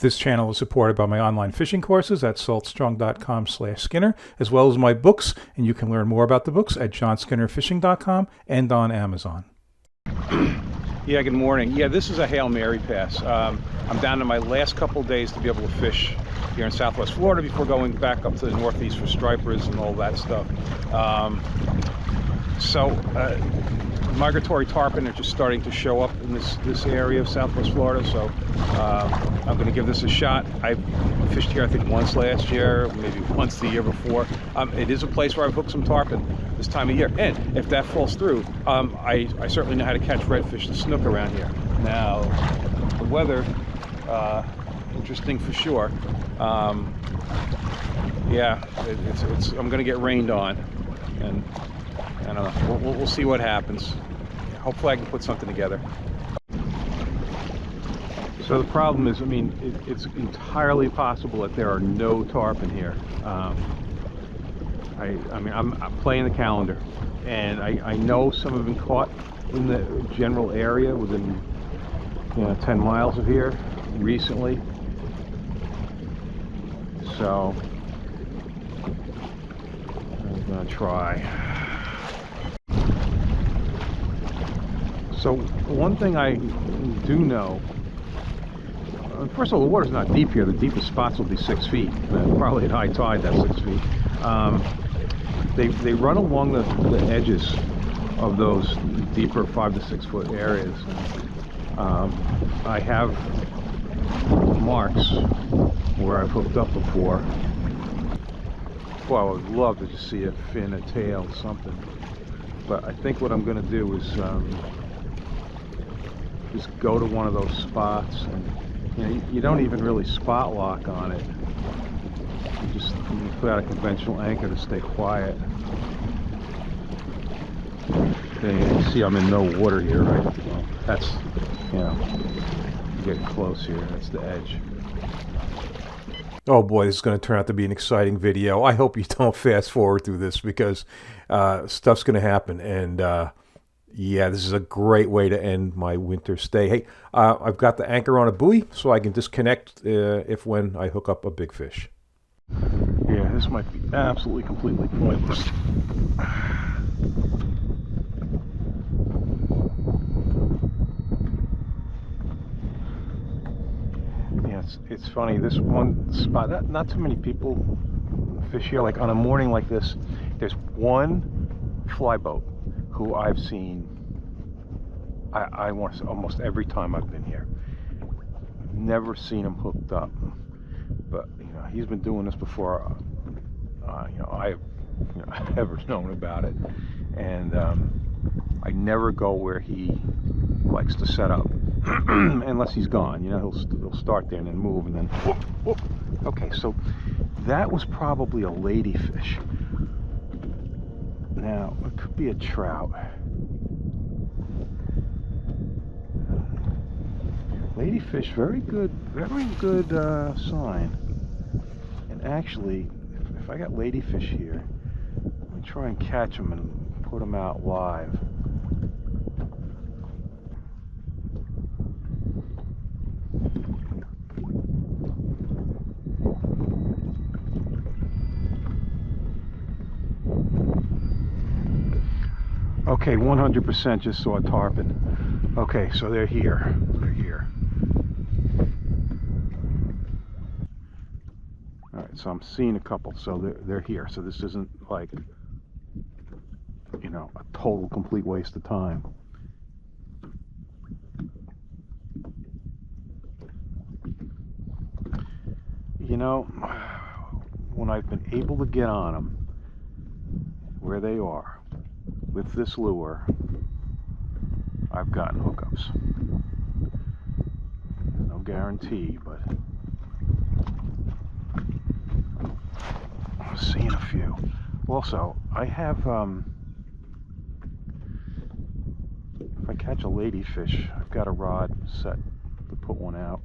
This channel is supported by my online fishing courses at saltstrong.com/Skinner, as well as my books, and you can learn more about the books at johnskinnerfishing.com and on Amazon. Yeah, good morning. Yeah, this is a Hail Mary pass. I'm down to my last couple days to be able to fish here in Southwest Florida before going back up to the Northeast for stripers and all that stuff. Migratory tarpon are just starting to show up in this area of Southwest Florida, so I'm going to give this a shot. I fished here I think once last year, maybe once the year before. It is a place where I've hooked some tarpon this time of year, and if that falls through, I certainly know how to catch redfish and snook around here. Now the weather, interesting for sure. Yeah, I'm going to get rained on, and I don't know. We'll see what happens. Hopefully I can put something together. So the problem is, I mean, it's entirely possible that there are no tarpon here. I'm playing the calendar, and I know some have been caught in the general area within 10 miles of here recently. So I'm gonna try. So one thing I do know, first of all, the water's not deep here. The deepest spots will be 6 feet. Probably at high tide, that's 6 feet. They run along the edges of those deeper 5 to 6 foot areas. I have marks where I've hooked up before. Well, I would love to just see a fin, a tail, something. But I think what I'm going to do is just go to one of those spots, and you don't even really spot lock on it. You put out a conventional anchor to stay quiet. Okay, you see I'm in no water here, right? Well, that's, getting close here. That's the edge. Oh boy, this is going to turn out to be an exciting video. I hope you don't fast forward through this, because stuff's going to happen, and yeah, this is a great way to end my winter stay. Hey, I've got the anchor on a buoy, so I can disconnect when I hook up a big fish. Yeah, this might be absolutely completely pointless. Yeah, it's funny, this one spot, not too many people fish here. Like on a morning like this, there's one fly boat who I've seen, I want to say almost every time I've been here. Never seen him hooked up, but he's been doing this before I've ever known about it, and I never go where he likes to set up unless he's gone. He'll start there and then move, and then whoop, whoop. Okay, so that was probably a ladyfish. Now, it could be a trout. Ladyfish, very good sign. And actually, if I got ladyfish here, I'm gonna try and catch them and put them out live. Okay, 100% just saw a tarpon. Okay, so they're here. They're here. All right, so I'm seeing a couple. So they're here. So this isn't like, a total complete waste of time. When I've been able to get on them where they are with this lure, I've gotten hookups. No guarantee, but I'm seeing a few. Also, I have, if I catch a ladyfish, I've got a rod set to put one out.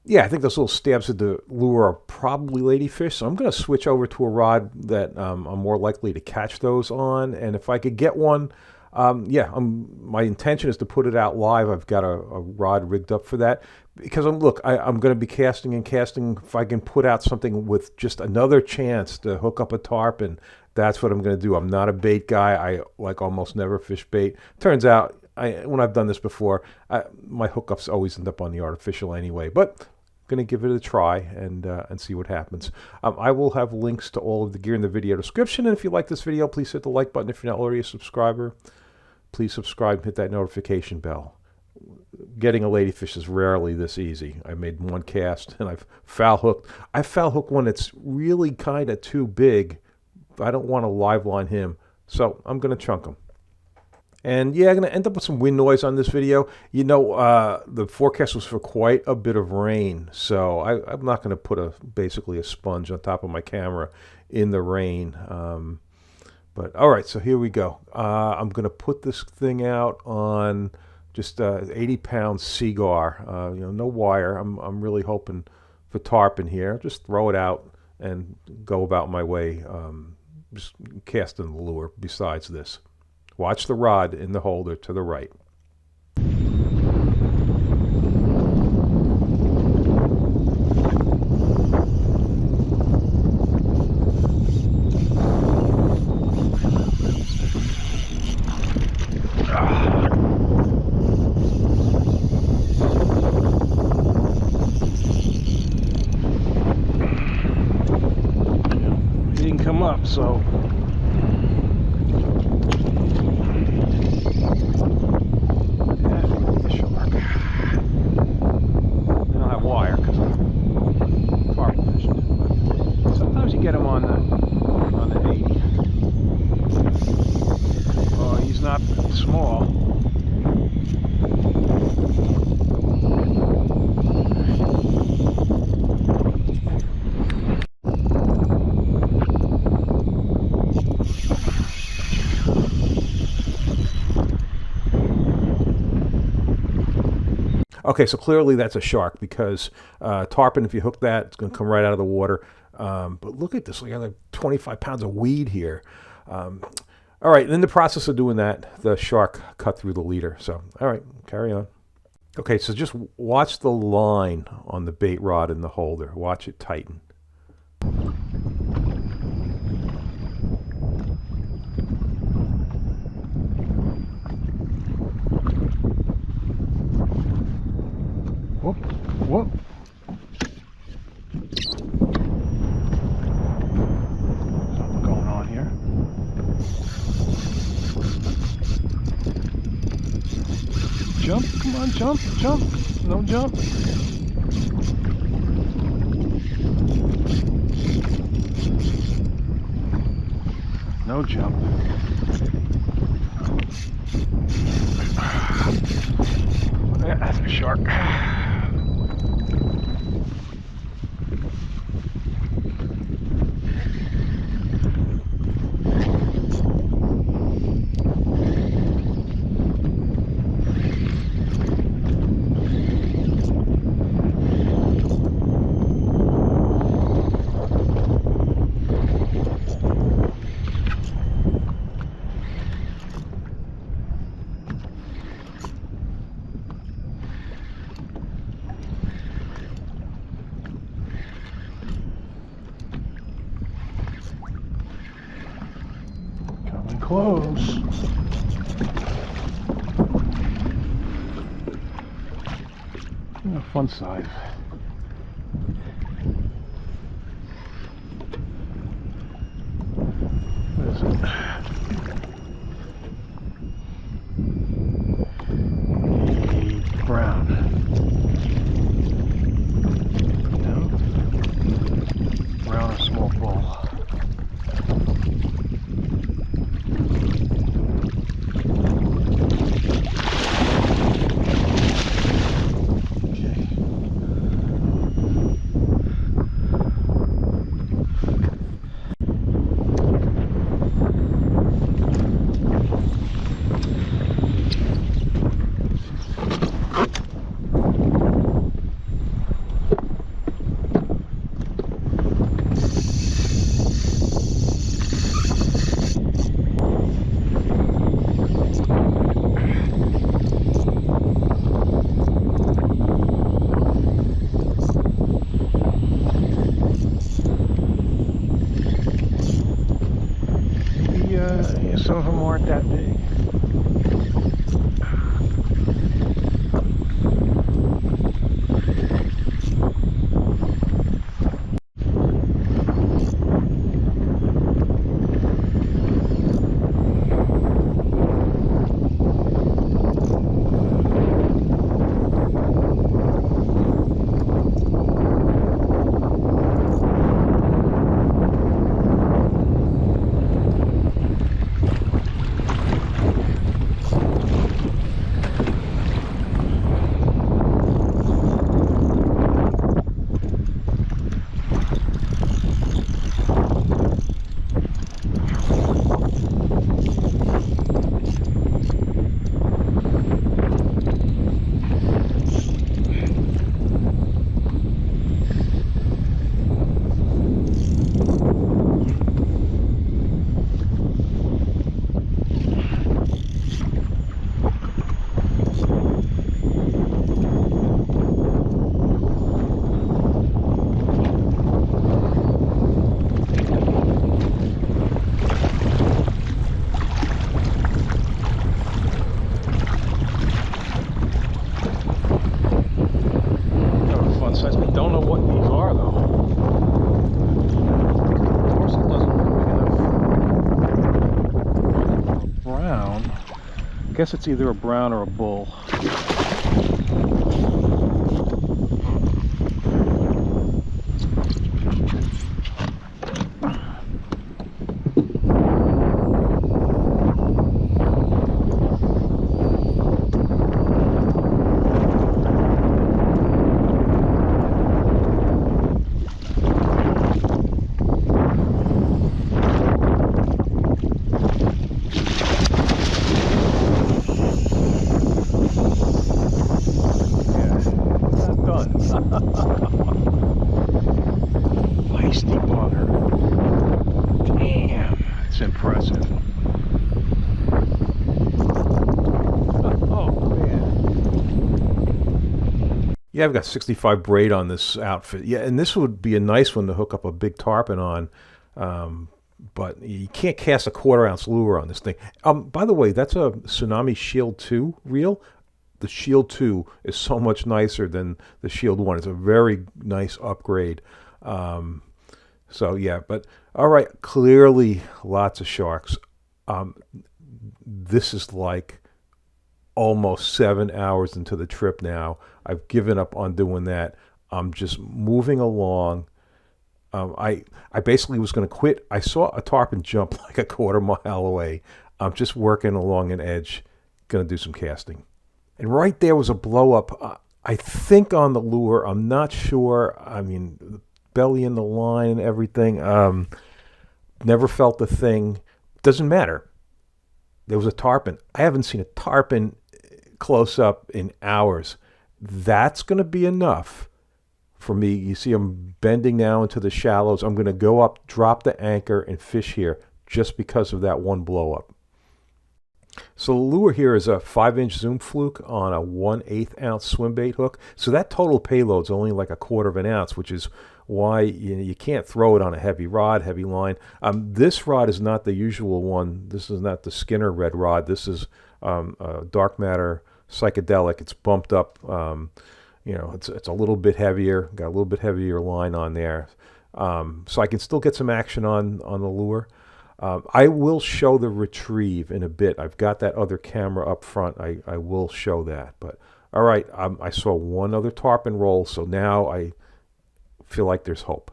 Yeah, I think those little stabs of the lure are probably ladyfish, so I'm going to switch over to a rod that I'm more likely to catch those on. And if I could get one Yeah, my intention is to put it out live. I've got a rod rigged up for that because I'm going to be casting and casting. If I can put out something with just another chance to hook up a tarpon, that's what I'm going to do. I'm not a bait guy. I like almost never fish bait. Turns out, when I've done this before, my hookups always end up on the artificial anyway. But going to give it a try and see what happens. I will have links to all of the gear in the video description. And if you like this video, please hit the like button. If you're not already a subscriber, please subscribe and hit that notification bell. Getting a ladyfish is rarely this easy. I made one cast and I've foul hooked. I foul hooked one that's really kind of too big. I don't want to live line him, so I'm going to chunk him. And yeah, I'm going to end up with some wind noise on this video. You know, the forecast was for quite a bit of rain, so I'm not going to put basically a sponge on top of my camera in the rain. But all right, so here we go. I'm going to put this thing out on just 80-pound Seagar. You know, no wire. I'm really hoping for tarpon here. Just throw it out and go about my way, just casting the lure besides this. Watch the rod in the holder to the right. He didn't come up, so get him on the 80. Oh, he's not small. Okay, so clearly that's a shark because tarpon, if you hook that, it's going to come right out of the water. But look at this. We got like 25 pounds of weed here. All right, and in the process of doing that, the shark cut through the leader. So, all right, carry on. Okay, so just watch the line on the bait rod in the holder. Watch it tighten. Whoop, whoop. Something going on here. Jump, come on, jump, jump. No jump. No jump. Yeah, that's a shark. Close. Fun size. What is it? Brown. No? Brown or small bull. aren't that big. Size. I don't know what these are though. Of course, it doesn't look big enough. Brown. I guess it's either a brown or a bull. Feisty bugger. Damn, it's impressive. Oh man. Yeah, I've got 65 braid on this outfit. Yeah, and this would be a nice one to hook up a big tarpon on. But you can't cast a 1/4 ounce lure on this thing. By the way, that's a Tsunami Shield 2 reel. The Shield 2 is so much nicer than the Shield 1. It's a very nice upgrade. So yeah, but all right, clearly lots of sharks. This is like almost 7 hours into the trip now. I've given up on doing that. I'm just moving along. I basically was going to quit. I saw a tarpon jump like a 1/4 mile away. I'm just working along an edge, going to do some casting. And right there was a blow up, I think on the lure. I'm not sure. I mean, the belly in the line and everything. Never felt the thing. Doesn't matter. There was a tarpon. I haven't seen a tarpon close up in hours. That's going to be enough for me. You see I'm bending now into the shallows. I'm going to go up, drop the anchor, and fish here just because of that one blow up. So the lure here is a 5-inch zoom fluke on a 1/8 ounce swim bait hook. So that total payload's only like a 1/4 ounce, which is why you can't throw it on a heavy rod, heavy line. This rod is not the usual one. This is not the Skinner red rod. This is a dark matter psychedelic. It's bumped up. It's a little bit heavier. Got a little bit heavier line on there, so I can still get some action on the lure. I will show the retrieve in a bit. I've got that other camera up front. I will show that. But all right, I saw one other tarpon roll, so now I feel like there's hope.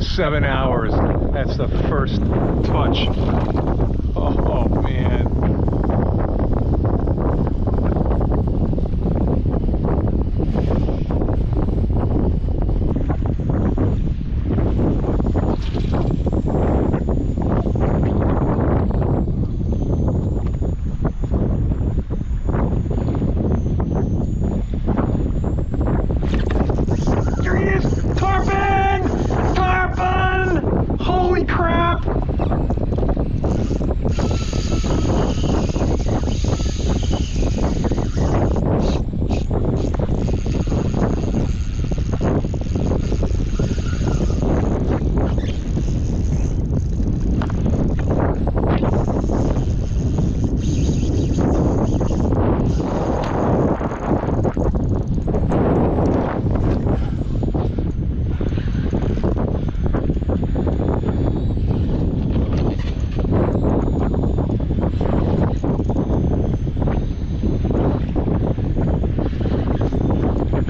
Seven hours. That's the first touch. Oh man.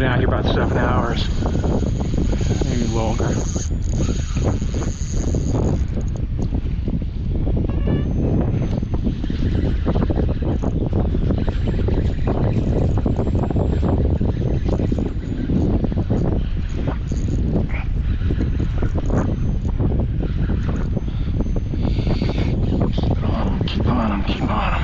Been out here about 7 hours, maybe longer. Keep on 'em, keep on 'em.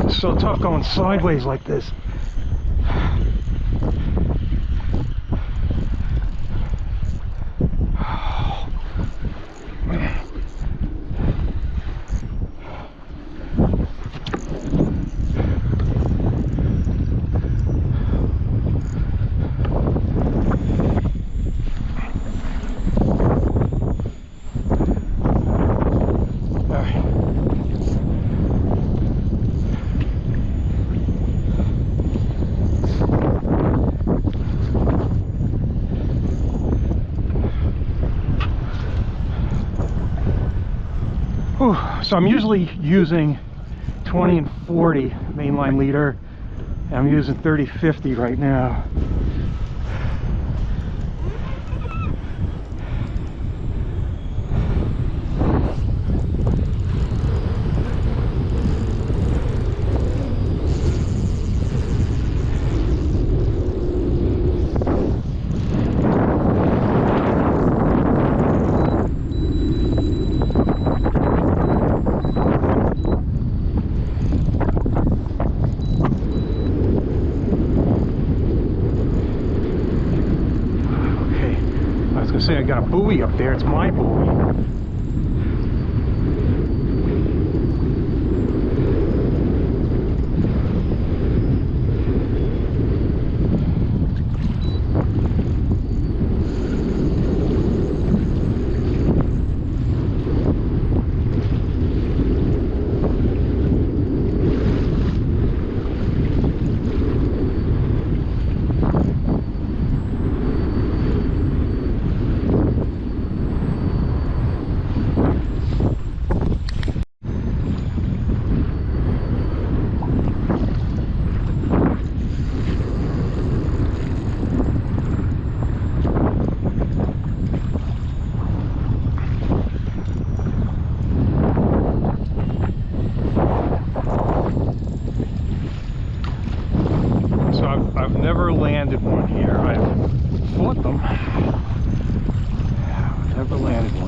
It's so tough going sideways like this. So I'm usually using 20 and 40 mainline leader, and I'm using 30-50 right now. Say I got a buoy up there. It's my buoy. I've never landed one here. I've fought them. I've never landed one.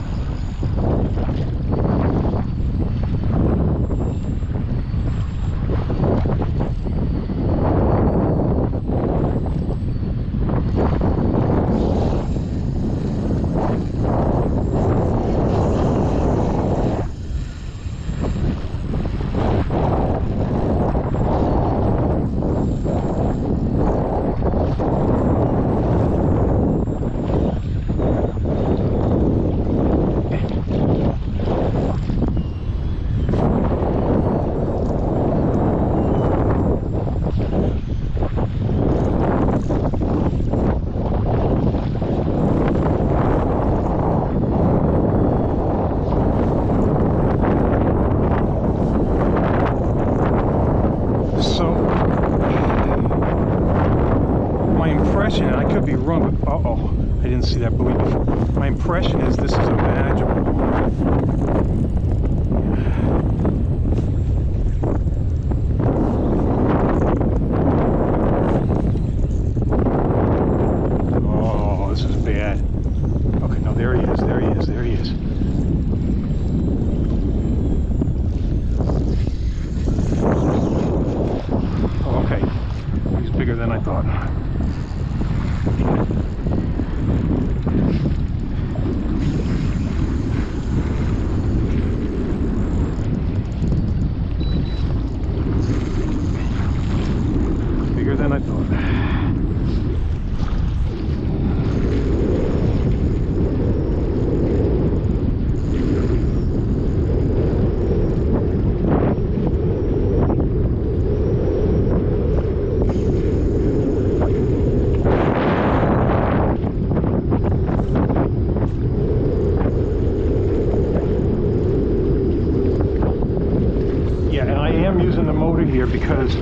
I could be wrong, but uh-oh, I didn't see that buoy before. My impression is this is a magical one. Oh, this is bad. Okay, no, there he is, there he is, there he is. Oh, okay, he's bigger than I thought. Bigger than I thought. am using the motor here because,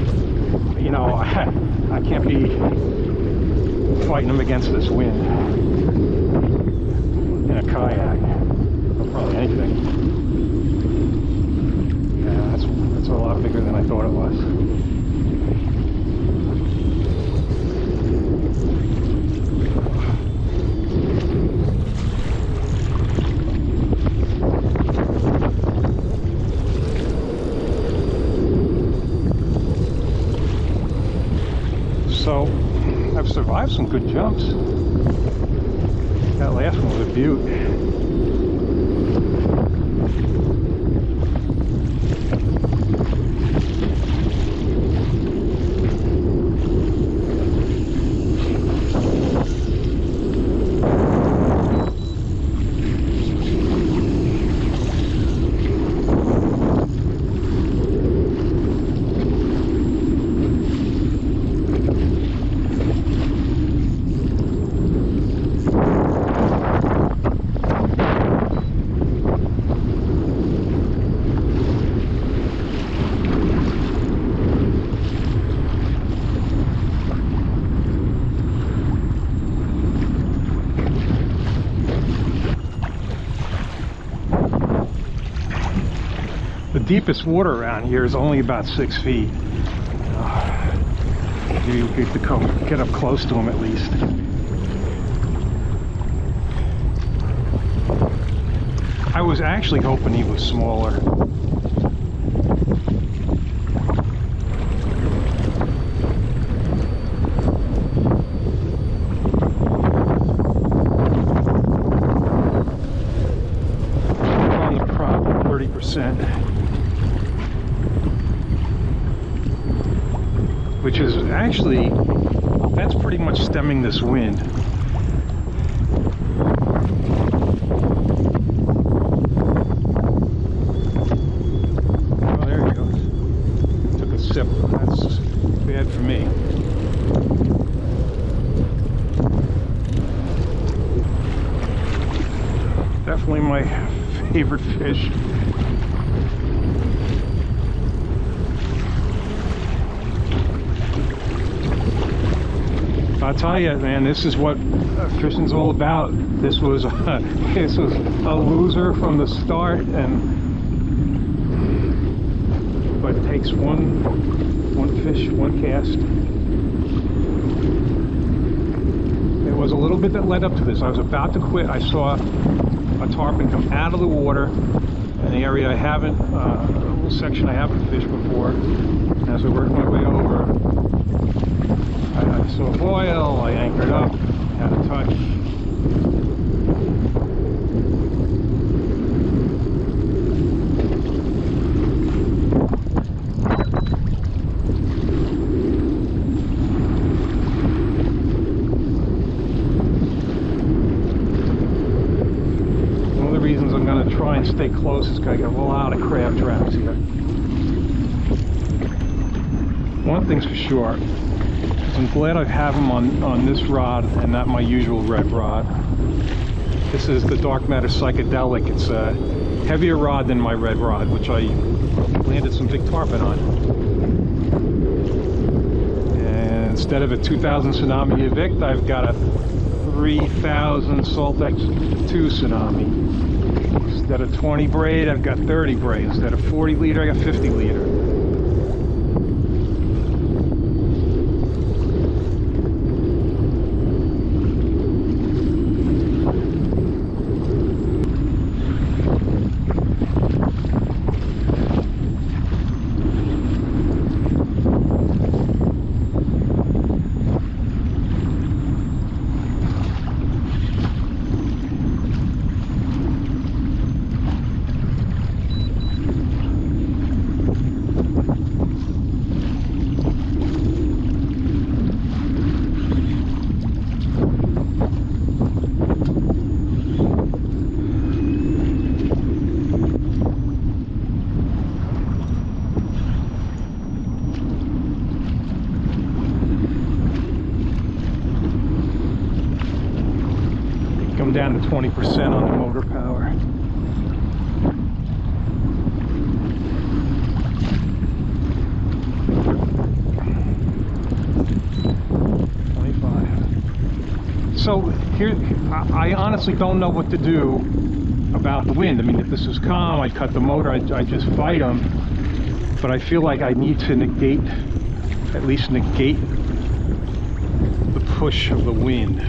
you know, I can't be fighting them against this wind in a kayak, or probably anything. Yeah, that's a lot bigger than I thought it was. So, I've survived some good jumps. That last one was a beaut. The deepest water around here is only about 6 feet. You get to get up close to him at least. I was actually hoping he was smaller. On the prop, 30%. Which is actually, that's pretty much stemming this wind. Oh, there he goes. Took a sip. That's bad for me. Definitely my favorite fish. I'll tell you, man, this is what fishing's all about. This was a loser from the start, but it takes one fish, one cast. There was a little bit that led up to this. I was about to quit. I saw a tarpon come out of the water in an area I haven't, a little section I haven't fished before. As I worked my way over, I saw oil, I anchored up, had a touch. One of the reasons I'm going to try and stay close is because I got a lot of crab traps here. One thing's for sure, I'm glad I have them on this rod and not my usual red rod. This is the Dark Matter Psychedelic. It's a heavier rod than my red rod, which I landed some big tarpon on. And instead of a 2000 Tsunami Evict, I've got a 3000 Saltex 2 Tsunami. Instead of 20 braid, I've got 30 braid. Instead of 40 liter, I got 50 liter. Down to 20% on the motor power. So here, I honestly don't know what to do about the wind. I mean, if this was calm, I'd cut the motor, I'd just fight them. But I feel like I need to negate, at least negate the push of the wind. I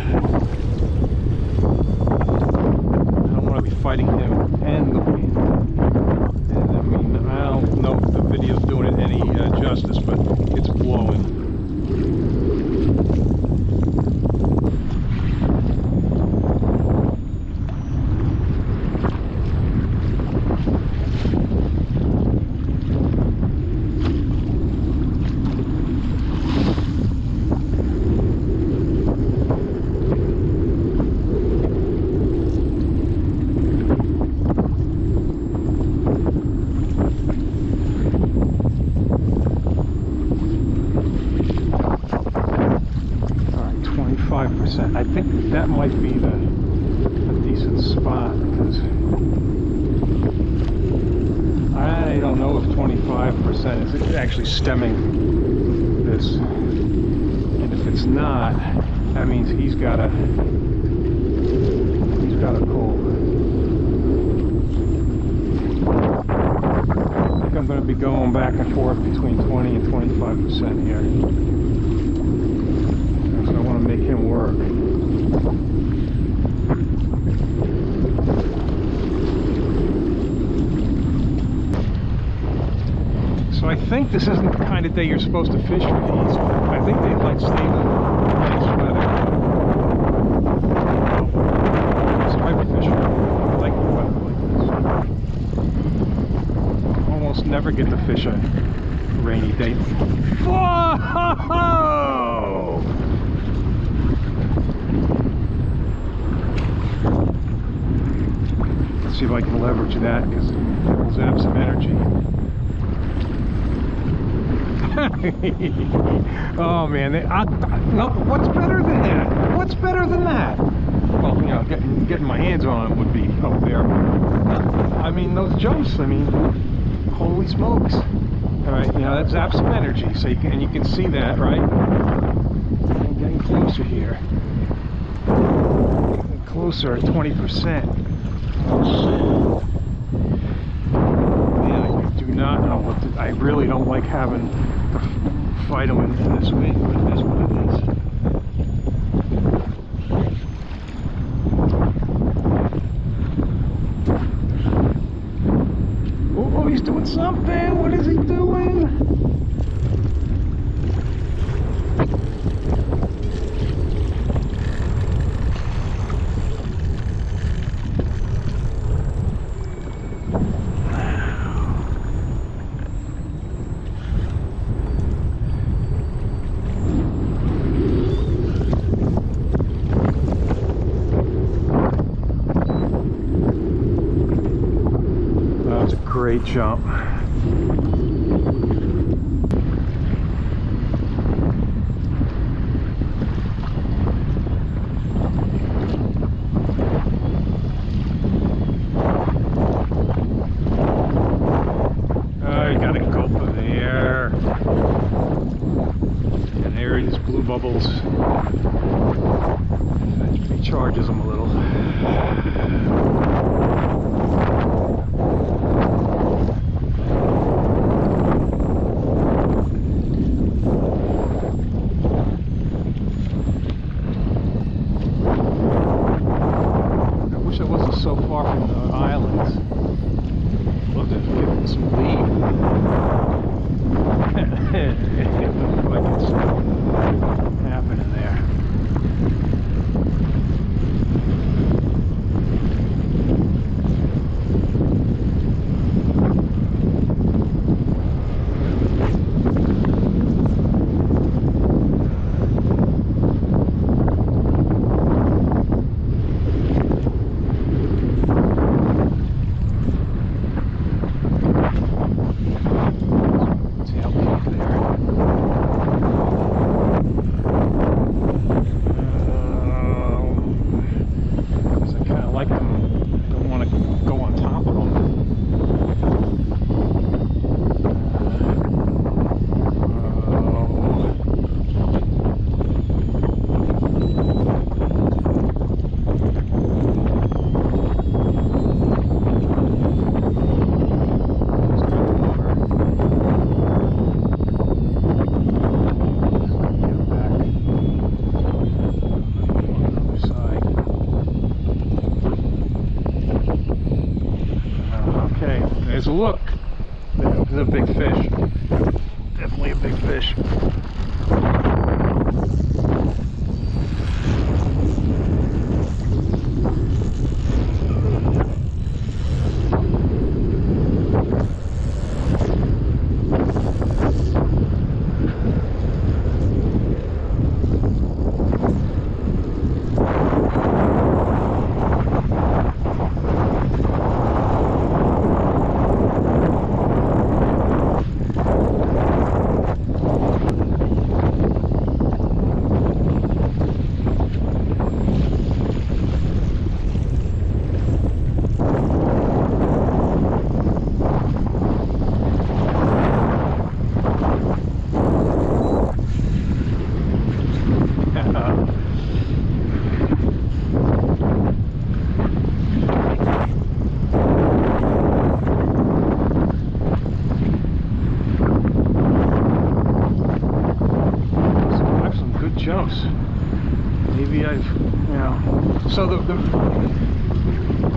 don't want to be fighting him and the wind. And I mean, I don't know if the video's doing it any justice, but it's blowing. I think that might be a decent spot, because I don't know if 25% is actually stemming this, and if it's not, that means he's got to pull. I think I'm going to be going back and forth between 20 and 25% here. I want to make him work. So I think this isn't the kind of day you're supposed to fish for these. I think they like stable, nice weather. So I fish for like weather like this. Almost never get to fish a rainy day. Whoa! See if I can leverage that, because it will zap some energy. Oh man, no, what's better than that? What's better than that? Well, you know, getting my hands on them would be up there. I mean, those jumps, I mean, holy smokes. Alright, you know, that zaps some energy, so you can see that, right? I'm getting closer here. Getting closer at 20%. Yeah, I do not know what to, I really don't like having to fight them in this wind, but it is what it is. Oh, he's doing something! What is he doing? Great jump. Oh, you got a gulp of air. And there are these blue bubbles. That recharges them a little. So far from the islands. Love to give them some lead. It doesn't look like it's happening there. This is a big fish. Definitely a big fish. Jumps. Maybe I've, so the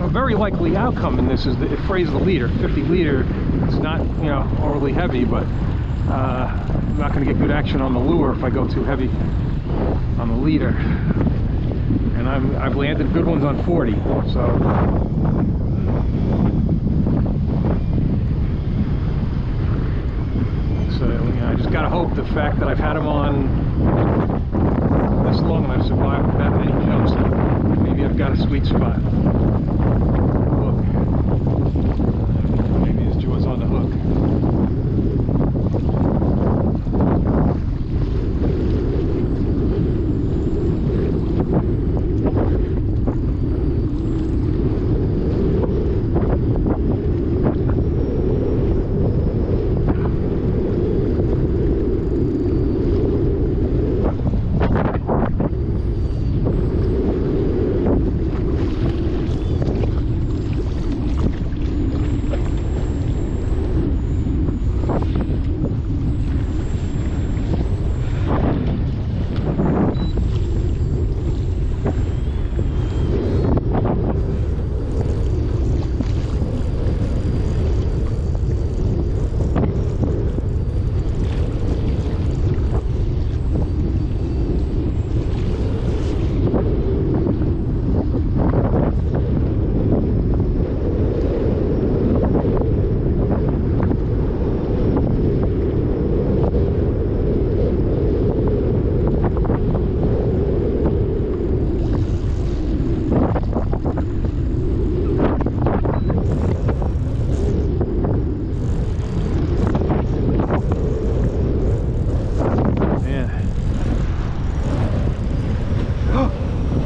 a very likely outcome in this is the phrase the leader. 50 leader. It's not, overly heavy, but I'm not going to get good action on the lure if I go too heavy on the leader. And I've landed good ones on 40, so. I just gotta hope the fact that I've had them on this long and I've survived with that many jumps, maybe I've got a sweet spot. Look, maybe his jaw's on the hook.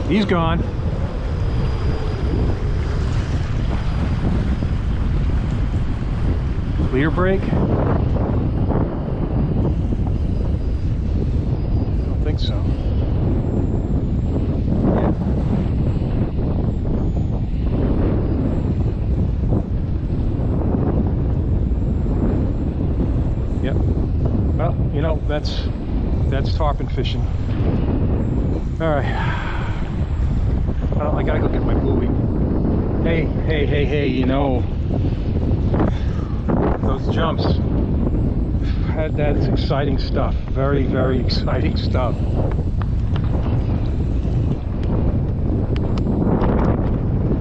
He's gone. Clear break? I don't think so. Yep. Well, that's tarpon fishing. All right. I gotta go get my buoy. Hey, those jumps, that's exciting stuff. Very, very exciting stuff.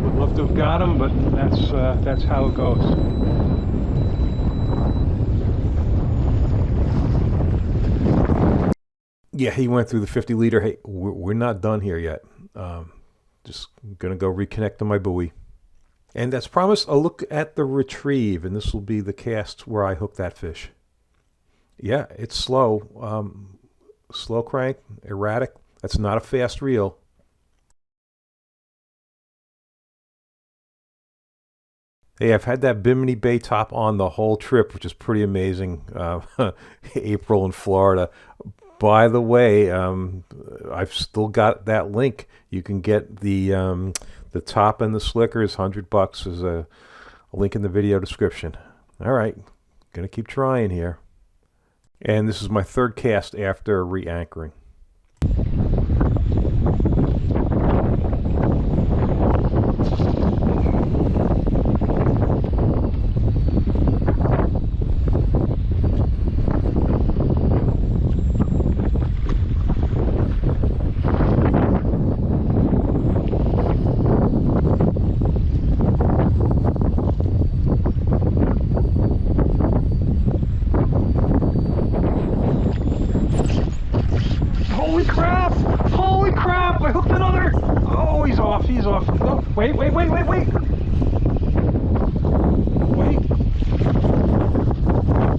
Would love to have got them, but that's how it goes. Yeah, he went through the 50 liter. Hey, we're not done here yet. Just gonna go reconnect to my buoy. And as promised, a look at the retrieve, and this will be the cast where I hook that fish. Yeah, it's slow. Slow crank, erratic. That's not a fast reel. Hey, I've had that Bimini Bay top on the whole trip, which is pretty amazing. April in Florida. By the way, I've still got that link. You can get the top and the slickers, $100 is a link in the video description. All right, gonna keep trying here. And this is my third cast after re-anchoring. he's off. No, wait. Wait.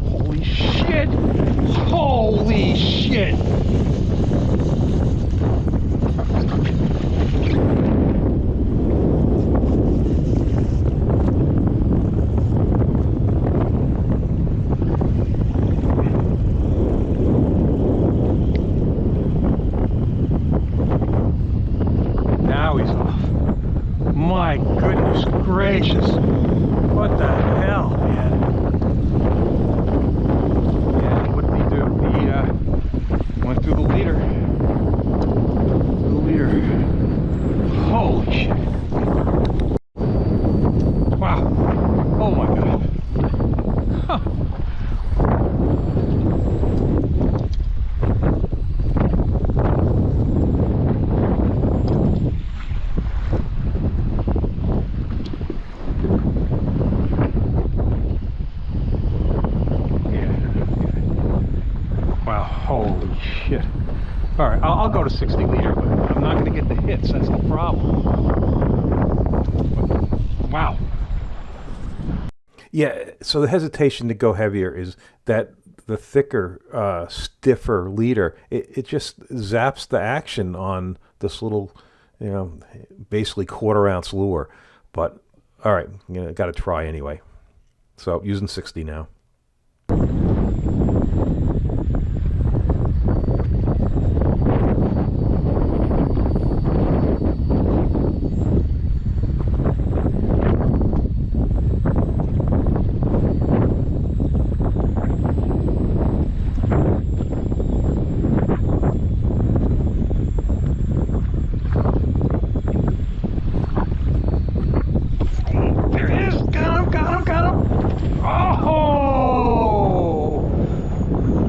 Holy shit. Holy shit. Now he's off. My goodness gracious. What the hell, man? Yeah, what did he do? He went through the leader. Holy shit. Wow. Oh my god. Huh. Wow, holy shit. All right, I'll go to 60 leader, but I'm not going to get the hits. That's the problem. Wow. Yeah, so the hesitation to go heavier is that the thicker, stiffer leader, it just zaps the action on this little, basically quarter-ounce lure. But, all right, got to try anyway. So, using 60 now.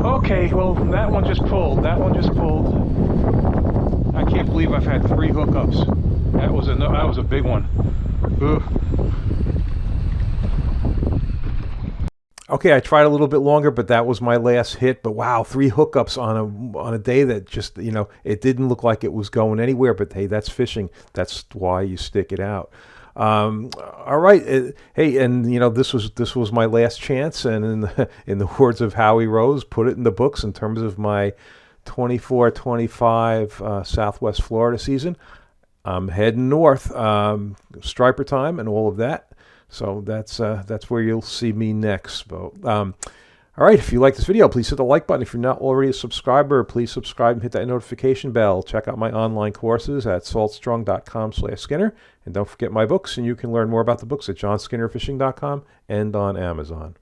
Okay, well, that one just pulled. I can't believe I've had 3 hookups. That was a big one. Ugh. Okay, I tried a little bit longer, but that was my last hit. But wow, 3 hookups on a day that just, it didn't look like it was going anywhere. But hey, that's fishing. That's why you stick it out. All right, hey, and this was my last chance, and in the words of Howie Rose, put it in the books in terms of my 24-25 Southwest Florida season. I'm heading north, striper time and all of that. So that's where you'll see me next. But, all right, if you like this video, please hit the like button. If you're not already a subscriber, please subscribe and hit that notification bell. Check out my online courses at saltstrong.com/Skinner. And don't forget my books, and you can learn more about the books at johnskinnerfishing.com and on Amazon.